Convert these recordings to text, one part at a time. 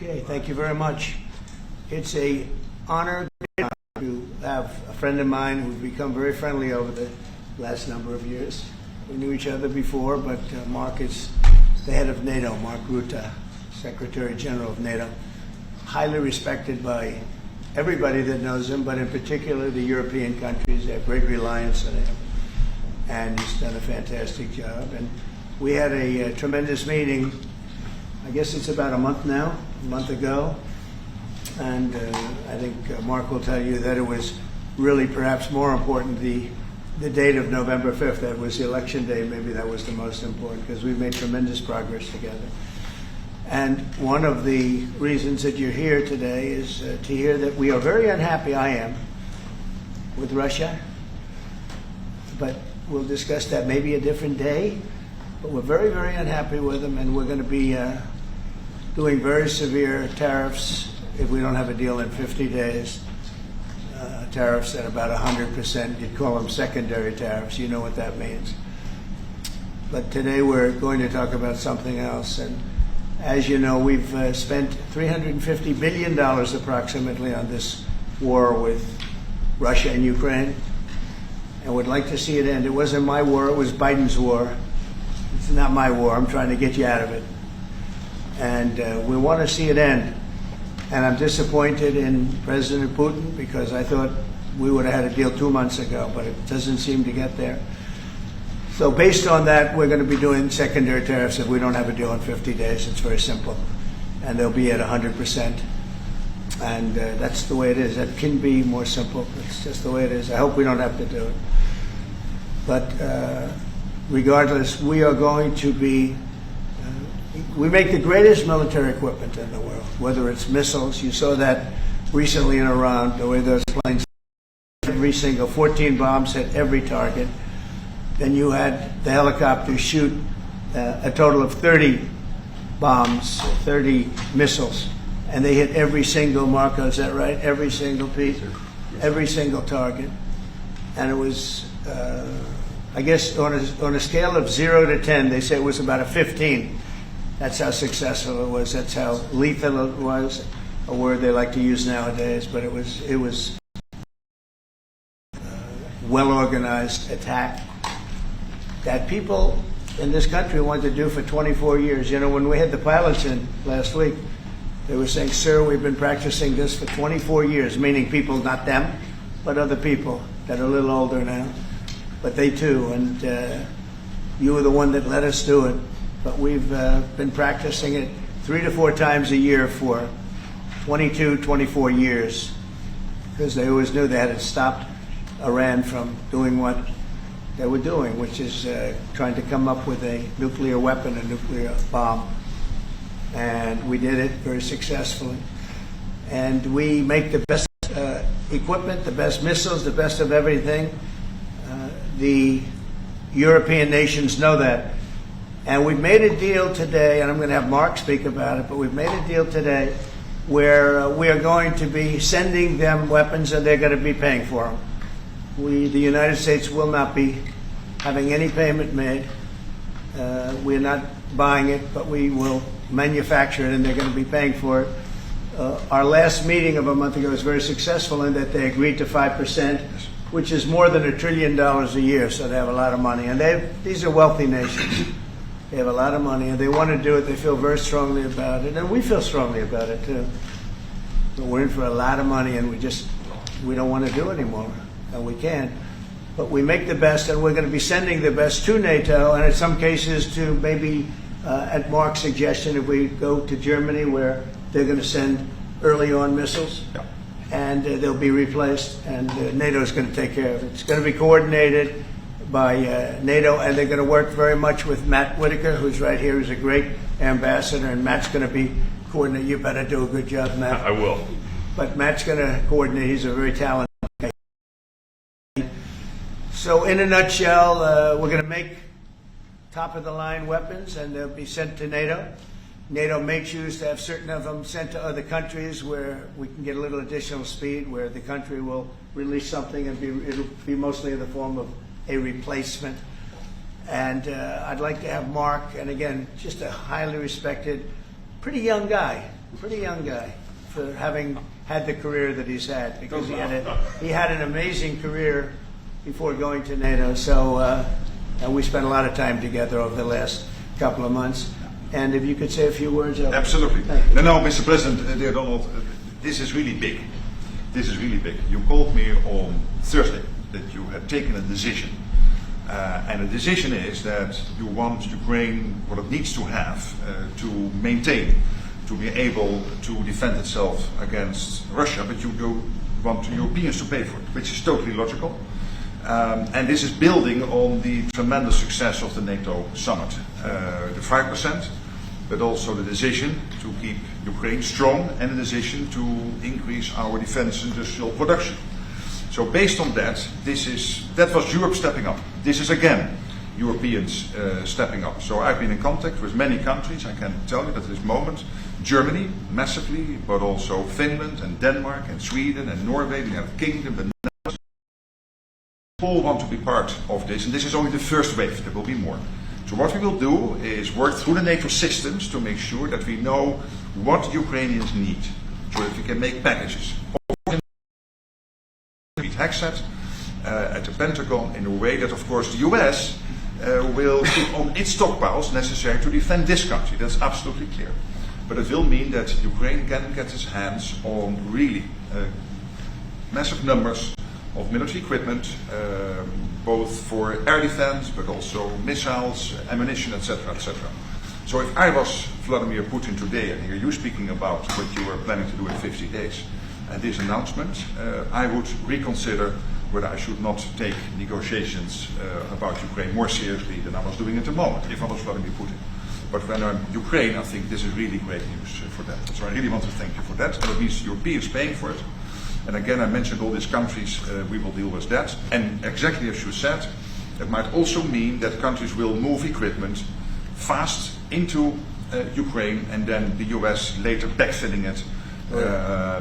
Okay, thank you very much. It's an honor to have a friend of mine who's become very friendly over the last number of years. We knew each other before, but Mark is the head of NATO, Mark Rutte, Secretary General of NATO. Highly respected by everybody that knows him, but in particular the European countries. They have great reliance on him, and he's done a fantastic job. And we had a tremendous meeting, I guess it's about a month ago, and I think Mark will tell you that it was really perhaps more important the date of November 5th. That was the election day. Maybe that was the most important because we've made tremendous progress together. And one of the reasons that you're here today is to hear that we are very unhappy, I am, with Russia. But we'll discuss that maybe a different day. But we're very, very unhappy with them, and we're going to be doing very severe tariffs if we don't have a deal in 50 days. Tariffs at about 100%. You'd call them secondary tariffs. You know what that means. But today we're going to talk about something else. And as you know, we've spent $350 billion approximately on this war with Russia and Ukraine, and would like to see it end. It wasn't my war, it was Biden's war. It's not my war. I'm trying to get you out of it. And we want to see it end. And I'm disappointed in President Putin because I thought we would have had a deal 2 months ago, but it doesn't seem to get there. So based on that, we're going to be doing secondary tariffs if we don't have a deal in 50 days. It's very simple. And they'll be at 100%. And that's the way it is. It can be more simple. It's just the way it is. I hope we don't have to do it. But regardless, we are going to be, we make the greatest military equipment in the world, whether it's missiles. You saw that recently in Iran, the way those planes, every single 14 bombs hit every target. Then you had the helicopters shoot a total of 30 bombs, 30 missiles, and they hit every single, Marco, is that right? Every single piece, every single target. And it was, I guess, on a scale of 0 to 10, they say it was about a 15. That's how successful it was. That's how lethal it was, a word they like to use nowadays. But it was well-organized attack that people in this country wanted to do for 24 years. You know, when we had the pilots in last week, they were saying, "Sir, we've been practicing this for 24 years," meaning people, not them, but other people that are a little older now. But they too, and you were the one that let us do it. But we've been practicing it 3 to 4 times a year for 22, 24 years, because they always knew they had to stop Iran from doing what they were doing, which is trying to come up with a nuclear weapon, a nuclear bomb. And we did it very successfully. And we make the best equipment, the best missiles, the best of everything. The European nations know that. And we've made a deal today, and I'm going to have Mark speak about it, but we've made a deal today where we are going to be sending them weapons and they're going to be paying for them. The United States will not be having any payment made. We're not buying it, but we will manufacture it and they're going to be paying for it. Our last meeting of a month ago was very successful in that they agreed to 5%, which is more than $1 trillion a year, so they have a lot of money. And these are wealthy nations. They have a lot of money, and they want to do it. They feel very strongly about it, and we feel strongly about it, too. But we're in for a lot of money, and we don't want to do it anymore, and we can't. But we make the best, and we're going to be sending the best to NATO, and in some cases to maybe, at Mark's suggestion, if we go to Germany, where they're going to send early on missiles, and they'll be replaced, and NATO is going to take care of it. It's going to be coordinated by NATO, and they're going to work very much with Matt Whitaker, who's right here, who's a great ambassador, and Matt's going to be coordinating. You better do a good job, Matt. I will. But Matt's going to coordinate. He's a very talented guy. So in a nutshell, we're going to make top-of-the-line weapons, and they'll be sent to NATO. NATO may choose to have certain of them sent to other countries where we can get a little additional speed, where the country will release something and it'll be mostly in the form of a replacement. And I'd like to have Mark, and again, just a highly respected, pretty young guy, Pretty young guy for having had the career that he's had, because he had an amazing career before going to NATO. So and we spent a lot of time together over the last couple of months. And if you could say a few words. Absolutely. No, Mr. President, dear Donald, this is really big. This is really big. You called me on Thursday that you had taken a decision. And the decision is that you want Ukraine what it needs to have to maintain, to be able to defend itself against Russia, but you do want the Europeans to pay for it, which is totally logical. And this is building on the tremendous success of the NATO summit. The 5%, but also the decision to keep Ukraine strong and the decision to increase our defense industrial production. So based on that, that was Europe stepping up. This is again Europeans stepping up. So I've been in contact with many countries. I can tell you that at this moment, Germany massively, but also Finland and Denmark and Sweden and Norway, the United Kingdom, the Netherlands, all want to be part of this. And this is only the first wave. There will be more. So what we will do is work through the NATO systems to make sure that we know what Ukrainians need, so that we can make packages. Hexet at the Pentagon in a way that, of course, the US will keep on its stockpiles necessary to defend this country. That's absolutely clear. But it will mean that Ukraine can get its hands on really massive numbers of military equipment, both for air defense, but also missiles, ammunition, etc., etc. So if I was Vladimir Putin today and hear you speaking about what you were planning to do in 50 days, and this announcement, I would reconsider whether I should not take negotiations about Ukraine more seriously than I was doing at the moment, if I was Vladimir Putin. But when I'm Ukraine, I think this is really great news for them. So I really want to thank you for that. And it means Europeans paying for it. And again, I mentioned all these countries, we will deal with that. And exactly as you said, it might also mean that countries will move equipment fast into Ukraine, and then the US later backfilling it,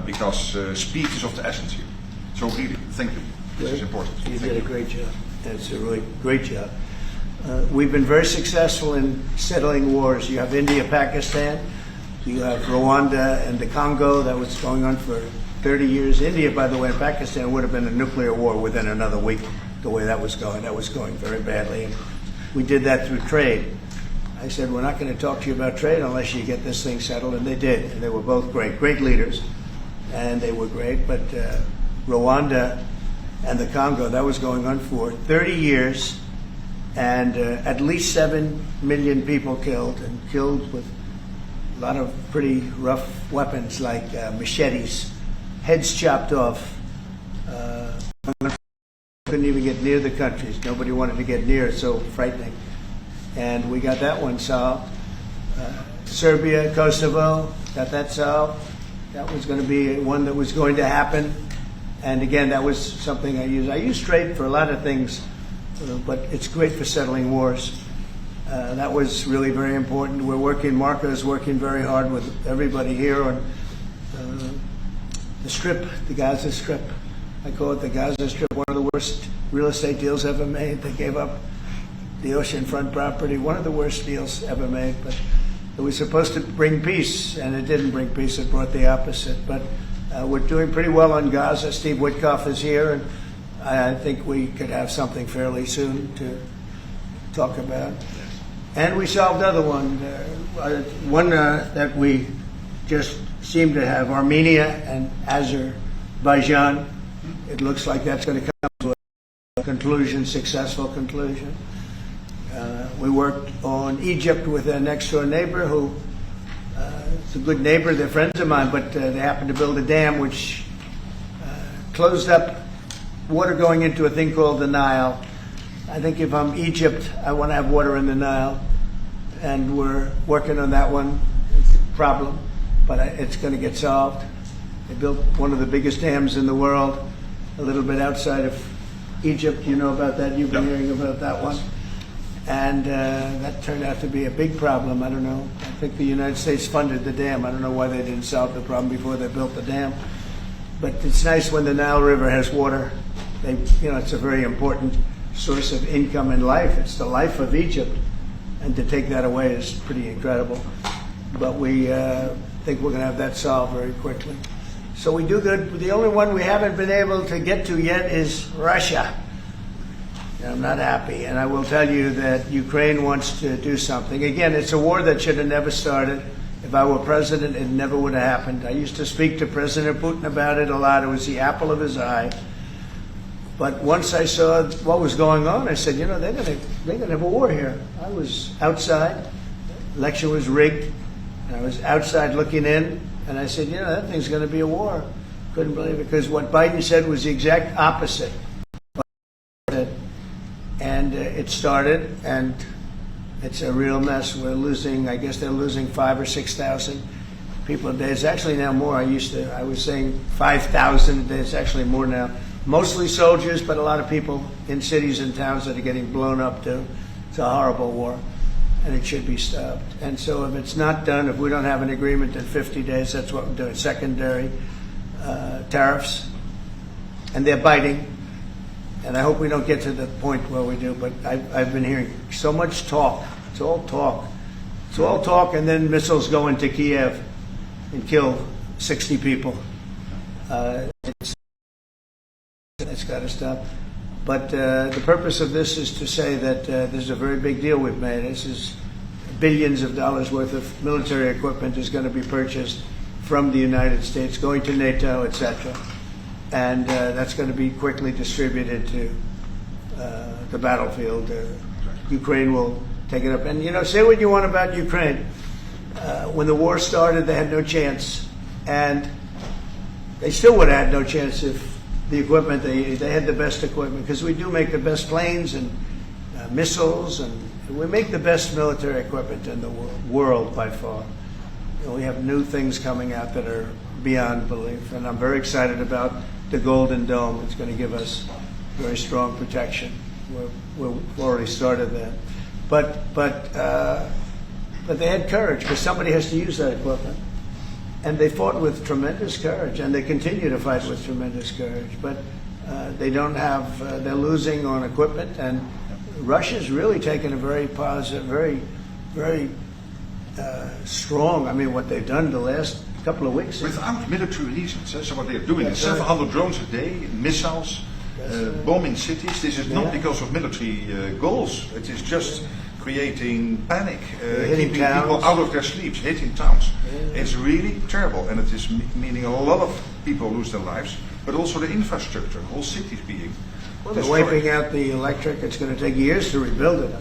because speed is of the essence here. So really, thank you. This is important. You did a great job. That's a really great job. We've been very successful in settling wars. You have India, Pakistan, you have Rwanda and the Congo. That was going on for 30 years. India, by the way, and Pakistan would have been a nuclear war within another week, the way that was going. That was going very badly. And we did that through trade. I said, we're not going to talk to you about trade unless you get this thing settled, and they did. And they were both great leaders, and they were great. But Rwanda and the Congo, that was going on for 30 years, and at least 7 million people killed, and killed with a lot of pretty rough weapons like machetes, heads chopped off. Couldn't even get near the countries. Nobody wanted to get near. It's so frightening. And we got that one solved. Serbia, Kosovo, got that solved. That was going to be one that was going to happen. And again, that was something I use. I use trade for a lot of things, but it's great for settling wars. That was really very important. Marco is working very hard with everybody here on the Strip, the Gaza Strip. I call it the Gaza Strip, one of the worst real estate deals ever made. They gave up the oceanfront property, one of the worst deals ever made. But it was supposed to bring peace, and it didn't bring peace. It brought the opposite. But we're doing pretty well on Gaza. Steve Witkoff is here, and I think we could have something fairly soon to talk about. And we solved another one, that we just seem to have, Armenia and Azerbaijan. It looks like that's going to come to a conclusion, successful conclusion. We worked on Egypt with a next-door neighbor who is a good neighbor. They're friends of mine, but they happened to build a dam which closed up water going into a thing called the Nile. I think if I'm Egypt, I want to have water in the Nile, and we're working on that one. It's a problem, but it's going to get solved. They built one of the biggest dams in the world, a little bit outside of Egypt. You know about that? You've been hearing about that one. And that turned out to be a big problem. I don't know. I think the United States funded the dam. I don't know why they didn't solve the problem before they built the dam. But it's nice when the Nile River has water. It's a very important source of income and life. It's the life of Egypt. And to take that away is pretty incredible. But we think we're going to have that solved very quickly. So we do good. The only one we haven't been able to get to yet is Russia. And I'm not happy. And I will tell you that Ukraine wants to do something. Again, it's a war that should have never started. If I were president, it never would have happened. I used to speak to President Putin about it a lot. It was the apple of his eye. But once I saw what was going on, I said, you know, they're gonna have a war here. I was outside. Election was rigged. And I was outside looking in. And I said, you know, that thing's going to be a war. Couldn't believe it, because what Biden said was the exact opposite. And it started, and it's a real mess. We're losing, I guess they're losing 5,000 or 6,000 people a day. It's actually now more. I was saying 5,000 a day. It's actually more now. Mostly soldiers, but a lot of people in cities and towns that are getting blown up too. It's a horrible war. And it should be stopped. And so if it's not done, if we don't have an agreement in 50 days, that's what we're doing. Secondary tariffs. And they're biting. And I hope we don't get to the point where we do. But I've been hearing so much talk. It's all talk. It's all talk, and then missiles go into Kiev and kill 60 people. That's got to stop. But the purpose of this is to say that this is a very big deal we've made. This is billions of dollars worth of military equipment is going to be purchased from the United States, going to NATO, etc. And that's going to be quickly distributed to the battlefield. Ukraine will take it up. And, you know, say what you want about Ukraine. When the war started, they had no chance. And they still would have had no chance if the equipment, they had the best equipment, because we do make the best planes and missiles, and we make the best military equipment in the world by far. You know, we have new things coming out that are beyond belief, and I'm very excited about the Golden Dome. It's going to give us very strong protection. We've already started that. But they had courage, because somebody has to use that equipment. And they fought with tremendous courage, and they continue to fight with tremendous courage. But they don't have, they're losing on equipment, and Russia's really taken a very positive, very strong, I mean, what they've done the last couple of weeks. Without military reasons. So what they're doing is 700 drones a day, missiles, bombing cities. This is not because of military goals. It is just creating panic, keeping people out of their sleeps, hitting towns. Yeah. It's really terrible, and it is meaning a lot of people lose their lives, but also the infrastructure, whole cities being they're wiping out the electric. It's going to take years to rebuild it.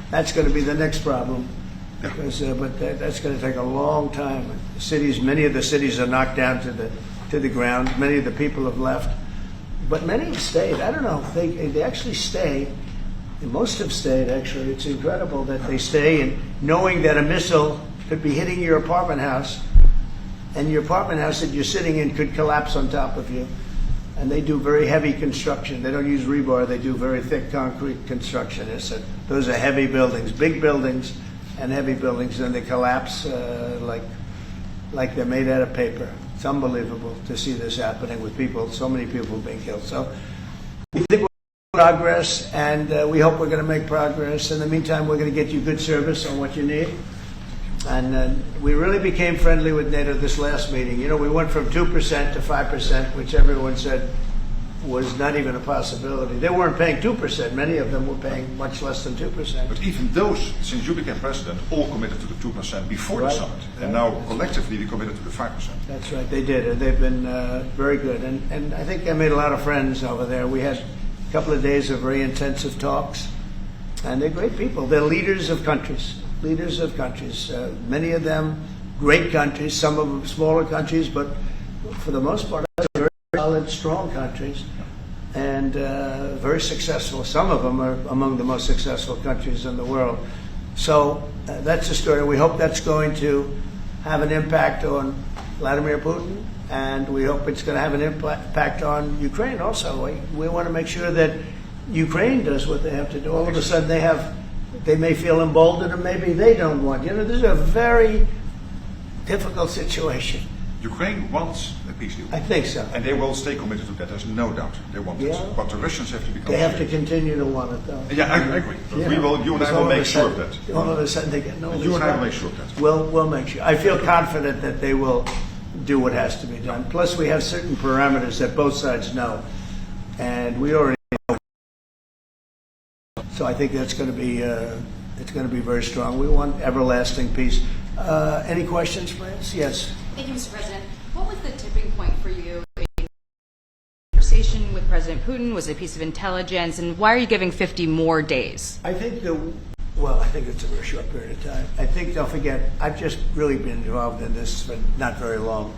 That's going to be the next problem. Yeah. Because, but that's going to take a long time. Cities, many of the cities are knocked down to the ground. Many of the people have left, but many have stayed. I don't know. They actually stay. Most have stayed, actually. It's incredible that they stay, and knowing that a missile could be hitting your apartment house, and your apartment house that you're sitting in could collapse on top of you. And they do very heavy construction. They don't use rebar. They do very thick concrete construction. Those are heavy buildings, big buildings and heavy buildings, and they collapse like they're made out of paper. It's unbelievable to see this happening with people, so many people being killed. So we think progress, and we hope we're going to make progress. In the meantime, we're going to get you good service on what you need. And we really became friendly with NATO this last meeting. You know, we went from 2% to 5%, which everyone said was not even a possibility. They weren't paying 2%. Many of them were paying much less than 2%. But even those, since you became president, all committed to the 2% before the summit. And now collectively we committed to the 5%. That's right, they did. And they've been very good. And I think I made a lot of friends over there. We had a couple of days of very intensive talks. And they're great people. They're leaders of countries. Leaders of countries. Many of them great countries, some of them smaller countries, but for the most part, very solid, strong countries, and very successful. Some of them are among the most successful countries in the world. So that's the story. We hope that's going to have an impact on Vladimir Putin, and we hope it's going to have an impact on Ukraine also. We want to make sure that Ukraine does what they have to do. All of a sudden they may feel emboldened, or maybe they don't want. You know, this is a very difficult situation. Ukraine wants a peace deal. I think so. And they will stay committed to that, there's no doubt. They want Yeah. it. But the Russians have to become They have to serious. continue to want it, though. Yeah, I agree. But Yeah. we will, you and I Because will all of make a sure of sudden- that. All of a sudden they get no. You and I will make sure of that. We'll make sure. I feel confident that they will do what has to be done. Plus, we have certain parameters that both sides know, and we already know. So I think that's going to be it's going to be very strong. We want everlasting peace. Any questions, France? Yes. Thank you, Mr. President. What was the tipping point for you? A conversation with President Putin? Was it a piece of intelligence? And why are you giving 50 more days? I think I think it's a very short period of time. I think, don't forget, I've just really been involved in this for not very long,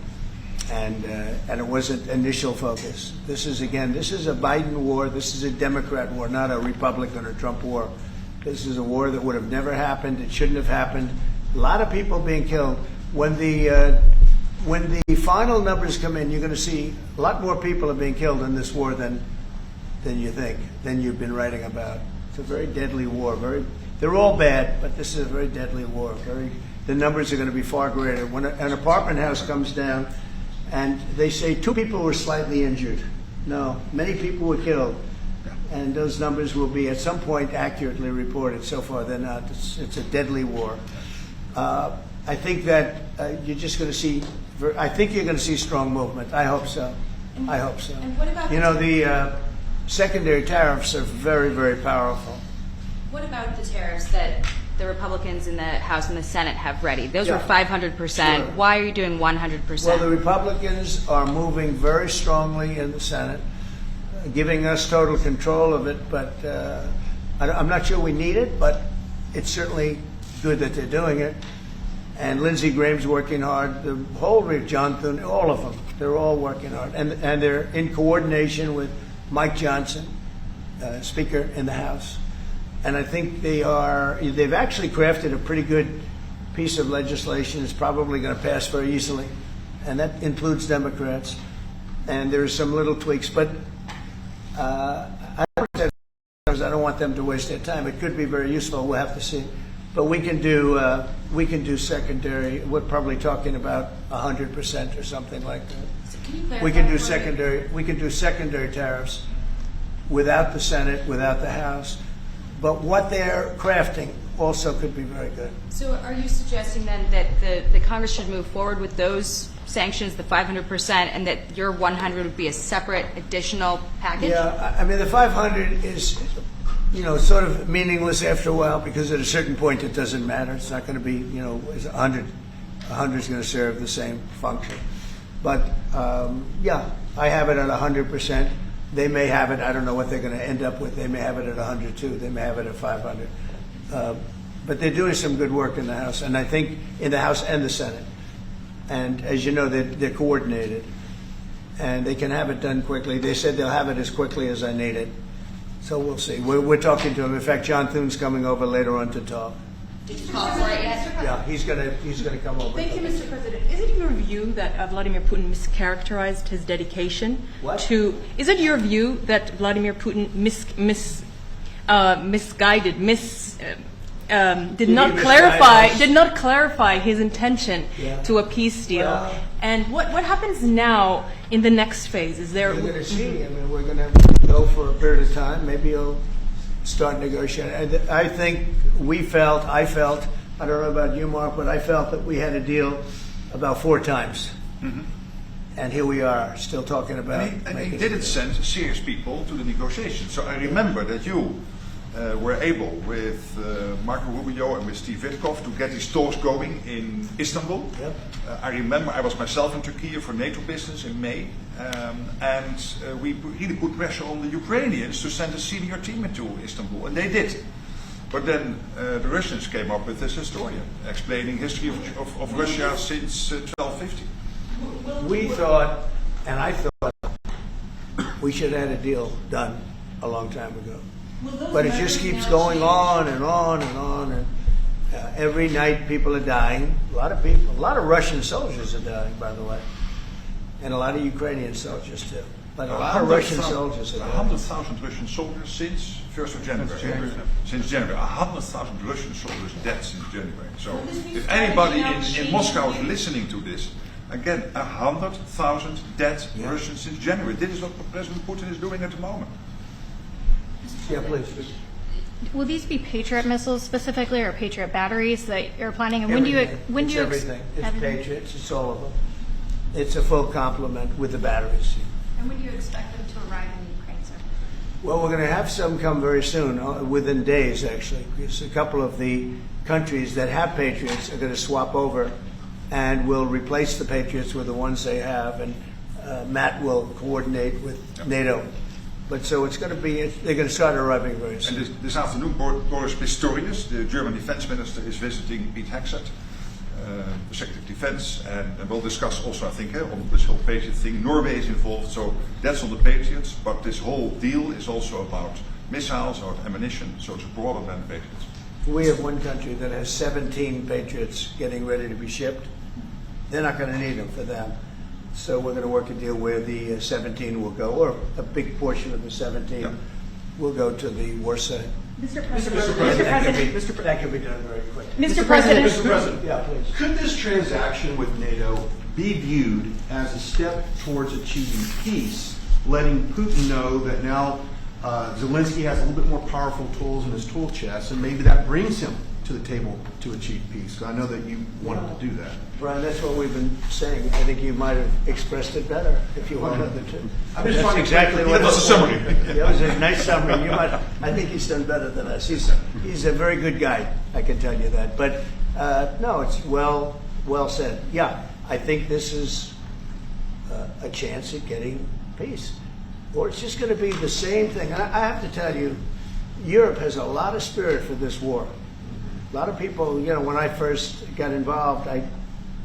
and it wasn't initial focus. This is a Biden war. This is a Democrat war, not a Republican or Trump war. This is a war that would have never happened. It shouldn't have happened. A lot of people being killed. When the final numbers come in, you're going to see a lot more people are being killed in this war than you think, than you've been writing about. It's a very deadly war. They're all bad, but this is a very deadly war. The numbers are going to be far greater. When an apartment house comes down and they say 2 people were slightly injured. No, many people were killed. And those numbers will be at some point accurately reported. So far, they're not. It's a deadly war. I think that you're just going to see. I think you're going to see strong movement. I hope so. I hope so. And what about the secondary tariffs are very, very powerful. What about the tariffs that the Republicans in the House and the Senate have ready? Those were Yeah. 500%. Sure. Why are you doing 100%? Well, the Republicans are moving very strongly in the Senate, giving us total control of it. But I'm not sure we need it, but it's certainly good that they're doing it. And Lindsey Graham's working hard. The whole John Thune, all of them, they're all working hard, and they're in coordination with Mike Johnson, Speaker in the House. And I think they've actually crafted a pretty good piece of legislation. It's probably going to pass very easily, and that includes Democrats. And there are some little tweaks, but I don't want them to waste their time. It could be very useful. We'll have to see. But we can do secondary. We're probably talking about 100% or something like that. So can you clarify We can do for me? secondary. We can do secondary tariffs without the Senate, without the House. But what they're crafting also could be very good. So are you suggesting then that the Congress should move forward with those sanctions, the 500%, and that your 100 would be a separate additional package? Yeah, I mean the 500 is, sort of meaningless after a while because at a certain point it doesn't matter. It's not going to be, it's 100. 100 is going to serve the same function. But yeah, I have it at 100%. They may have it. I don't know what they're going to end up with. They may have it at 100 too. They may have it at 500. But they're doing some good work in the House, and I think in the House and the Senate. And as you know, they're coordinated, and they can have it done quickly. They said they'll have it as quickly as I need it. So we'll see. We're talking to him. In fact, John Thune's coming over later on to talk. Did you call for it yet? Yeah, he's gonna come over. Thank you, Mr. President. Is it your view that Vladimir Putin mischaracterized his dedication What? to? Is it your view that Vladimir Putin did not clarify his intention Yeah. to a peace deal? Well- And what happens now in the next phase? Is there? We're going to see. I mean, we're going to go for a period of time. Maybe he'll start negotiating. I think I felt, I don't know about you, Mark, but I felt that we had a deal about 4 times. Mm-hmm. And here we are, still talking about And he making didn't it. send serious people to the negotiations. So I remember that you were able, with Marco Rubio and with Steve Witkoff, to get these talks going in Istanbul. Yep. I remember I was myself in Turkey for NATO business in May, and we really put pressure on the Ukrainians to send a senior team into Istanbul, and they did. But then the Russians came up with this historian explaining history of Russia since 1250. We thought, and I thought, we should have had a deal done a long time ago. But it just keeps going on and on and on. And every night people are dying. A lot of Russian soldiers are dying, by the way. And a lot of Ukrainian soldiers too. But a lot of Russian soldiers are dying. 100,000 Russian soldiers since 1st of January. Since January. 100,000 Russian soldiers dead since January. So if anybody in Moscow is listening to this, Again, 100,000 dead Russians since January. This is what President Putin is doing at the moment. Yeah, please. Will these be Patriot missiles specifically, or Patriot batteries that you're planning? And when do you Everything. It's Patriots. It's all of them. It's a full complement with the batteries. And when do you expect them to arrive in Ukraine, sir? Well, we're going to have some come very soon, within days, actually. Because a couple of the countries that have Patriots are going to swap over and will replace the Patriots with the ones they have. And Matt will coordinate with NATO. But so it's going to be, they're going to start arriving very soon. And this afternoon, Boris Pistorius, the German defense minister, is visiting Pete Hegseth, the Secretary of Defense, and we'll discuss also, I think, on this whole Patriot thing. Norway is involved, so that's on the Patriots, but this whole deal is also about missiles or ammunition, so it's broader than Patriots. We have one country that has 17 Patriots getting ready to be shipped. They're not going to need them for them. So we're going to work a deal where the 17 will go, or a big portion of the 17 will go to the war side. Mr. President. That can be done very quickly. Mr. President. Mr. President, Yeah, please. could this transaction with NATO be viewed as a step towards achieving peace, letting Putin know that now Zelensky has a little bit more powerful tools in his tool chest, and maybe that brings him to the table to achieve peace? I know that you wanted to do that. Brian, that's what we've been saying. I think you might have expressed it better if you wanted to. I'm just That's trying to- exactly what That was a summary. That was a nice summary. You might. I think he's done better than us. He's a very good guy. I can tell you that. But no, it's well said. Yeah, I think this is a chance at getting peace, or it's just going to be the same thing. And I have to tell you, Europe has a lot of spirit for this war. A lot of people, when I first got involved, I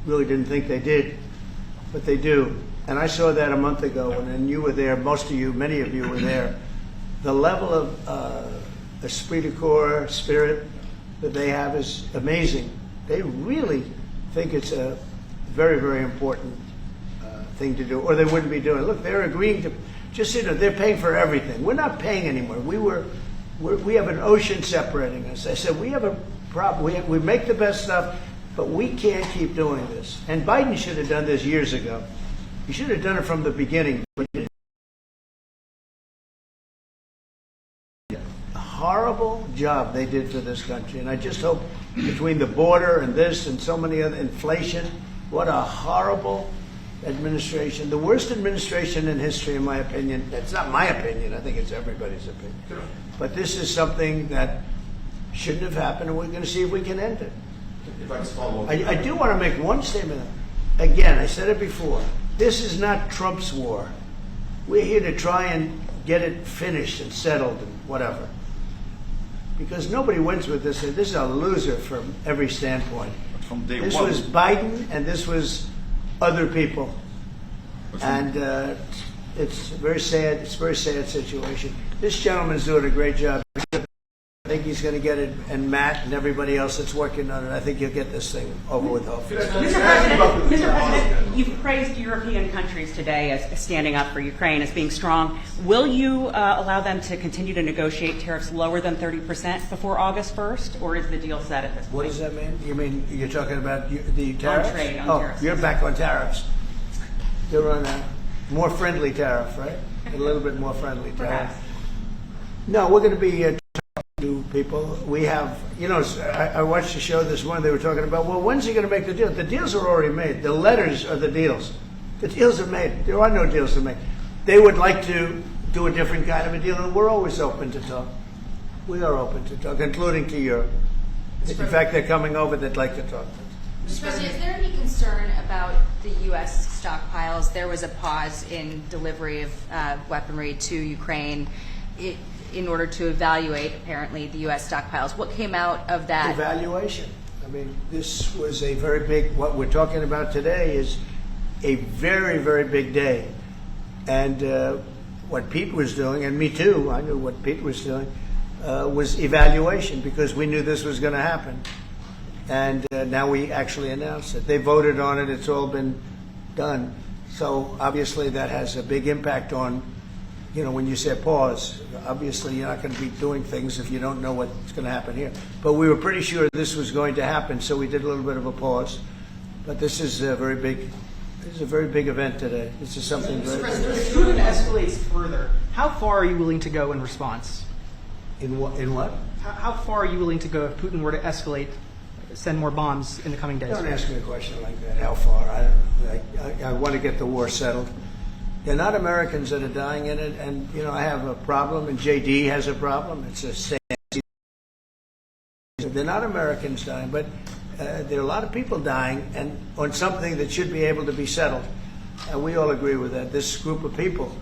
really didn't think they did, but they do. And I saw that a month ago, and you were there, many of you were there. The level of esprit de corps, spirit that they have is amazing. They really think it's a very, very important thing to do, or they wouldn't be doing it. Look, they're agreeing to, they're paying for everything. We're not paying anymore. We have an ocean separating us. I said, we have a problem. We make the best stuff, but we can't keep doing this. And Biden should have done this years ago. He should have done it from the beginning. But a horrible job they did for this country. And I just hope between the border and this and so many other inflation, what a horrible administration. The worst administration in history, in my opinion. That's not my opinion. I think it's everybody's opinion. But this is something that shouldn't have happened, and we're going to see if we can end it. If I could follow up. I do want to make one statement. Again, I said it before. This is not Trump's war. We're here to try and get it finished and settled and whatever. Because nobody wins with this. This is a loser from every standpoint. From day This one. was Biden, and this was other people. And it's very sad. It's a very sad situation. This gentleman's doing a great job. I think he's going to get it, and Matt and everybody else that's working on it. I think he'll get this thing over with, hopefully. Mr. President, you've praised European countries today as standing up for Ukraine, as being strong. Will you allow them to continue to negotiate tariffs lower than 30% before August 1st, or is the deal set at this point? What does that mean? You mean you're talking about the tariffs? On trade, on tariffs. You're back on tariffs. They're on a more friendly tariff, right? A little bit more friendly tariff. Perhaps. No, we're going to be talking to people. We have, I watched the show this morning. They were talking about, well, when's he going to make the deal? The deals are already made. The letters are the deals. The deals are made. There are no deals to make. They would like to do a different kind of a deal, and we're always open to talk. We are open to talk, including to Europe. In fact, they're coming over. They'd like to talk. Mr. President, is there any concern about the U.S. stockpiles? There was a pause in delivery of weaponry to Ukraine in order to evaluate, apparently, the U.S. stockpiles. What came out of that? Evaluation. I mean, this was a very big, what we're talking about today is a very, very big day. And what Pete was doing, and me too, I knew what Pete was doing, was evaluation, because we knew this was going to happen. And now we actually announced it. They voted on it. It's all been done. So obviously that has a big impact on, when you say pause, obviously you're not going to be doing things if you don't know what's going to happen here. But we were pretty sure this was going to happen, so we did a little bit of a pause. But this is a very big This is a very big event today. This is something very... If Putin escalates further, how far are you willing to go in response? In what? How far are you willing to go if Putin were to escalate, send more bombs in the coming days? Don't ask me a question like that. How far? I want to get the war settled. They're not Americans that are dying in it, and I have a problem, and JD has a problem. It's a sad. They're not Americans dying, but there are a lot of people dying, and on something that should be able to be settled, and we all agree with that. This group of people,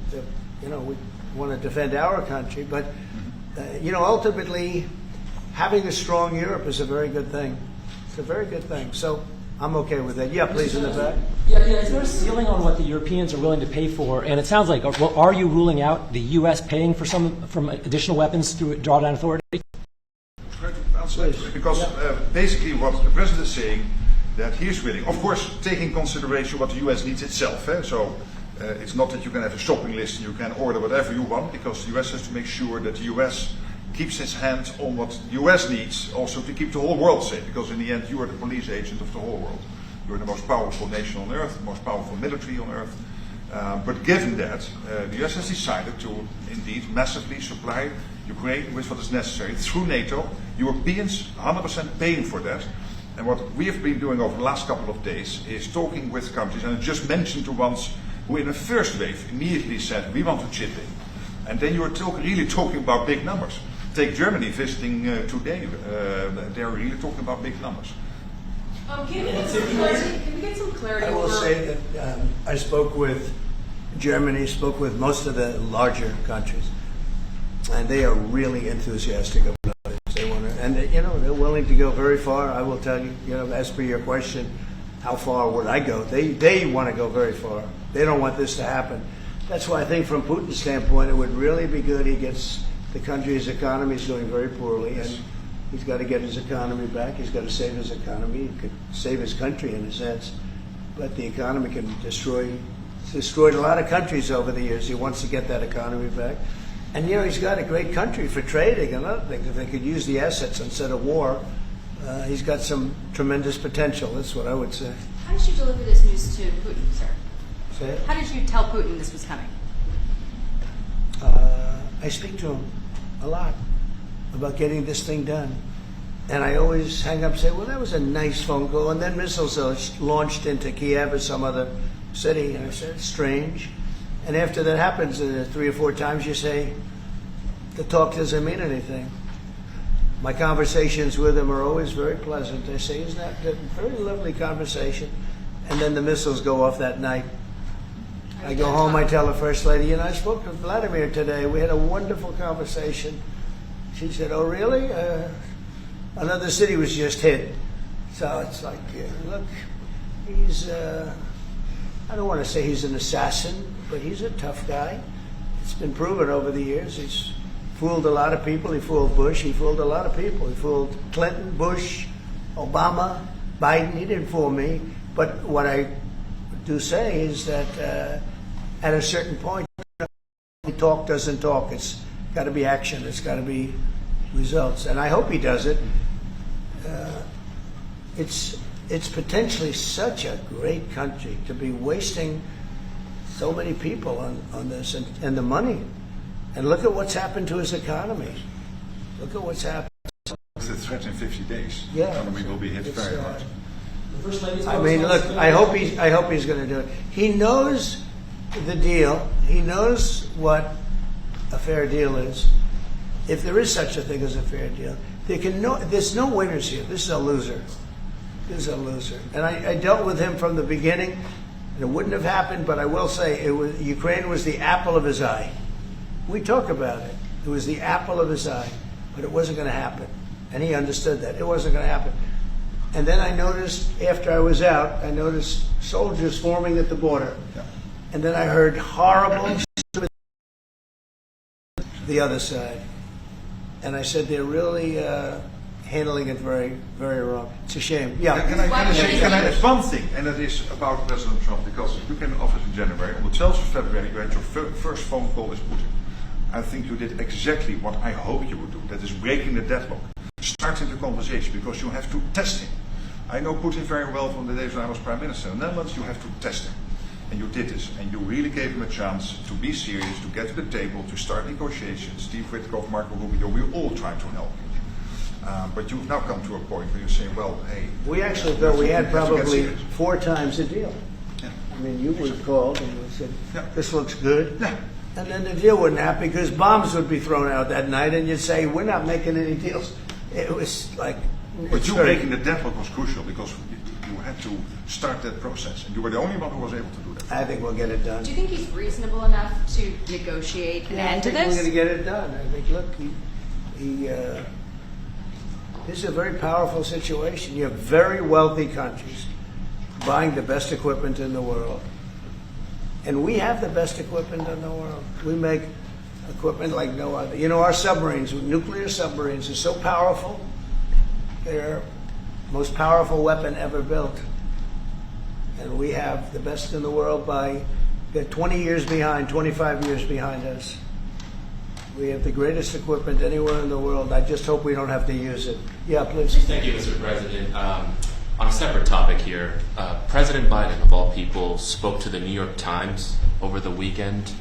we want to defend our country, but ultimately, having a strong Europe is a very good thing. It's a very good thing. So I'm okay with that. Yeah, please, in the back. Yeah, is there a ceiling on what the Europeans are willing to pay for? And it sounds like, well, are you ruling out the U.S. paying for from additional weapons through drawdown authority? Because basically what the president is saying, that he is willing, of course, taking into consideration what the U.S. needs itself. So it's not that you can have a shopping list and you can order whatever you want, because the U.S. has to make sure that the U.S. keeps its hand on what the U.S. needs, also to keep the whole world safe, because in the end you are the police agent of the whole world. You're the most powerful nation on earth, the most powerful military on earth. But given that, the U.S. has decided to indeed massively supply Ukraine with what is necessary through NATO. Europeans 100% paying for that. And what we have been doing over the last couple of days is talking with countries, and I just mentioned the ones who in the first wave immediately said, we want to chip in. And then you're really talking about big numbers. Take Germany visiting today. They're really talking about big numbers. Can we get some clarity? I will say that I spoke with Germany, spoke with most of the larger countries, and they are really enthusiastic about it. They want to, and they're willing to go very far. I will tell you, as per your question, how far would I go? They want to go very far. They don't want this to happen. That's why I think from Putin's standpoint, it would really be good. He gets the country's economy is doing very poorly, and he's got to get his economy back. He's got to save his economy. He could save his country in a sense, but the economy can destroyed a lot of countries over the years. He wants to get that economy back. And he's got a great country for trading and other things. If they could use the assets instead of war, he's got some tremendous potential. That's what I would say. How did you deliver this news to Putin, sir? Say it? How did you tell Putin this was coming? I speak to him a lot about getting this thing done. And I always hang up and say, well, that was a nice phone call. And then missiles are launched into Kiev or some other city. And I said, it's strange. And after that happens 3 or 4 times, you say, the talk doesn't mean anything. My conversations with him are always very pleasant. I say, isn't that a very lovely conversation? And then the missiles go off that night. I go home, I tell the First Lady, I spoke to Vladimir today. We had a wonderful conversation. She said, oh, really? Another city was just hit. So it's like, look, he's, I don't want to say he's an assassin, but he's a tough guy. It's been proven over the years. He's fooled a lot of people. He fooled Bush. He fooled a lot of people. He fooled Clinton, Bush, Obama, Biden. He didn't fool me. But what I do say is that at a certain point, talk doesn't talk. It's got to be action. It's got to be results. And I hope he does it. It's potentially such a great country to be wasting so many people on this and the money. And look at what's happened to his economy. Look at what's happened. With the threat in 50 days, Yeah, the economy will be hit very hard. I mean, look, I hope he's going to do it. He knows the deal. He knows what a fair deal is. If there is such a thing as a fair deal, there's no winners here. This is a loser. This is a loser. And I dealt with him from the beginning. It wouldn't have happened, but I will say Ukraine was the apple of his eye. We talk about it. It was the apple of his eye, but it wasn't going to happen. And he understood that. It wasn't going to happen. And then I noticed, after I was out, I noticed soldiers forming at the border. Yeah. And then I heard horrible the other side. And I said, they're really handling it very, very wrong. It's a shame. Yeah. Can I add one thing, and that is about President Trump, because you came in office in January. On the 12th of February, you had your first phone call with Putin. I think you did exactly what I hoped you would do. That is breaking the deadlock. Starting the conversation, because you have to test him. I know Putin very well from the days when I was Prime Minister. In the Netherlands, you have to test him. And you did this, and you really gave him a chance to be serious, to get to the table, to start negotiations. Steve Witkoff, Marco Rubio, we all tried to help you. But you've now come to a point where you're saying, well, hey... We actually thought we had have to get probably serious. 4 times the deal. Yeah. I mean, you would have called and would said, Yeah. this looks good. Yeah. And then the deal wouldn't happen because bombs would be thrown out that night and you'd say, we're not making any deals. It was like... But it's you very- making the deadlock was crucial because you had to start that process, and you were the only one who was able to do that. I think we'll get it done. Do you think he's reasonable enough to negotiate an end to I think we're this? going to get it done. I think, look, this is a very powerful situation. You have very wealthy countries buying the best equipment in the world. And we have the best equipment in the world. We make equipment like no other. You know, our submarines, nuclear submarines, are so powerful. They're the most powerful weapon ever built. And we have the best in the world they're 20 years behind, 25 years behind us. We have the greatest equipment anywhere in the world. I just hope we don't have to use it. Yeah, please. Thank you, Mr. President. On a separate topic here, President Biden, of all people, spoke to the New York Times over the weekend.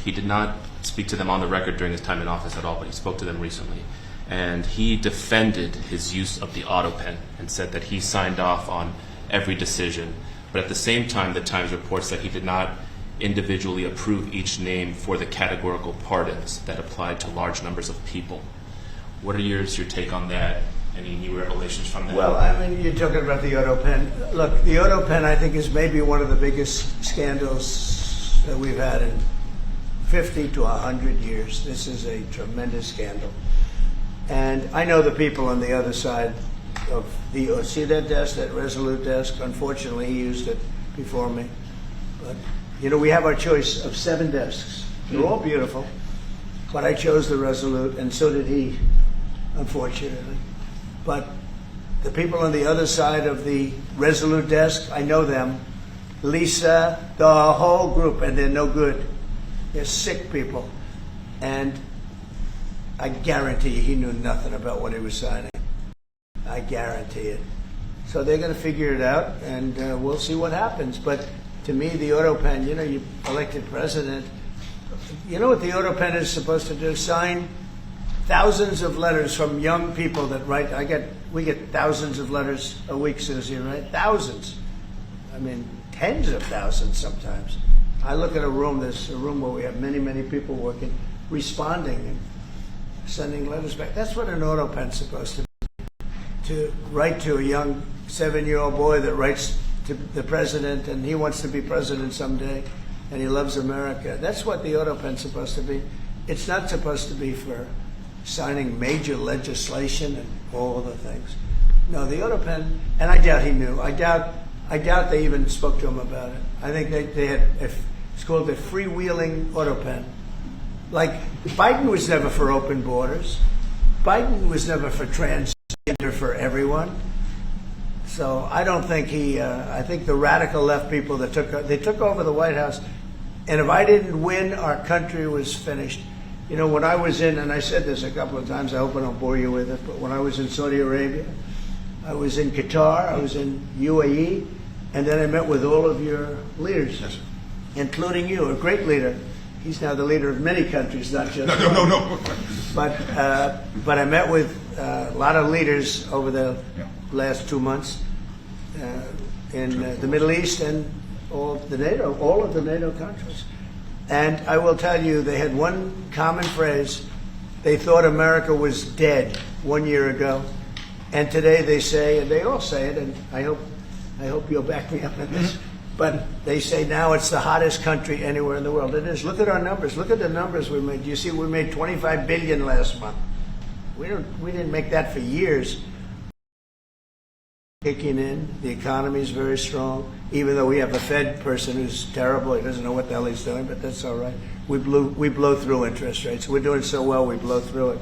He did not speak to them on the record during his time in office at all, but he spoke to them recently. And he defended his use of the autopen and said that he signed off on every decision. But at the same time, the Times reports that he did not individually approve each name for the categorical pardons that applied to large numbers of people. What are your take on that? Any new revelations from that? Well, I mean, you're talking about the autopen. Look, the autopen, I think, is maybe one of the biggest scandals that we've had in 50 to 100 years. This is a tremendous scandal. And I know the people on the other side of the, see that desk, that Resolute desk? Unfortunately, he used it before me. But, you know, we have our choice of 7 desks. They're all beautiful. But I chose the Resolute, and so did he, unfortunately. But the people on the other side of the Resolute desk, I know them. Lisa, the whole group, and they're no good. They're sick people. And I guarantee you he knew nothing about what he was signing. I guarantee it. So they're going to figure it out, and we'll see what happens. But to me, the autopen, you know, you elected president. You know what the autopen is supposed to do? Sign thousands of letters from young people that write. We get thousands of letters a week, Susie, right? Thousands. I mean, tens of thousands sometimes. I look at a room, there's a room where we have many, many people working, responding and sending letters back. That's what an autopen's supposed to be. To write to a young 7-year-old boy that writes to the president and he wants to be president someday and he loves America. That's what the autopen's supposed to be. It's not supposed to be for signing major legislation and all the things. No, the autopen, and I doubt he knew. I doubt they even spoke to him about it. I think they had, it's called the freewheeling autopen. Like, Biden was never for open borders. Biden was never for transgender for everyone. So I don't think I think the radical left people that took over the White House, and if I didn't win, our country was finished. You know, when I was in, and I said this a couple of times, I hope I don't bore you with it, but when I was in Saudi Arabia, I was in Qatar, I was in UAE, and then I met with all of your leaders, Yes, sir. including you, a great leader. He's now the leader of many countries, not just No. But I met with a lot of leaders over the last 2 months in the Middle East and all of the NATO countries. And I will tell you, they had one common phrase. They thought America was dead 1 year ago. And today they say, and they all say it, and I hope you'll back me up on this, but they say now it's the hottest country anywhere in the world. It is. Look at our numbers. Look at the numbers we made. You see, we made $25 billion last month. We didn't make that for years. Kicking in, the economy is very strong. Even though we have a Fed person who's terrible, he doesn't know what the hell he's doing, but that's all right. We blow through interest rates. We're doing so well, we blow through it.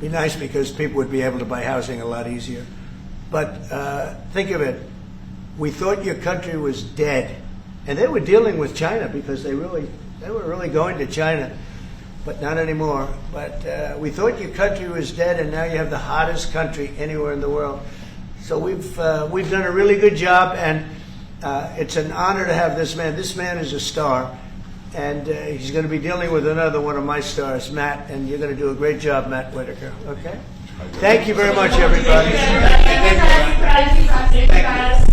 Be nice because people would be able to buy housing a lot easier. But think of it. We thought your country was dead, and they were dealing with China because they were really going to China, but not anymore. But we thought your country was dead, and now you have the hottest country anywhere in the world. So we've done a really good job, and It's an honor to have this man. This man is a star, and he's going to be dealing with another one of my stars, Matt, and you're going to do a great job, Matt Whitaker. Okay? Thank you very much, everybody. Thank you.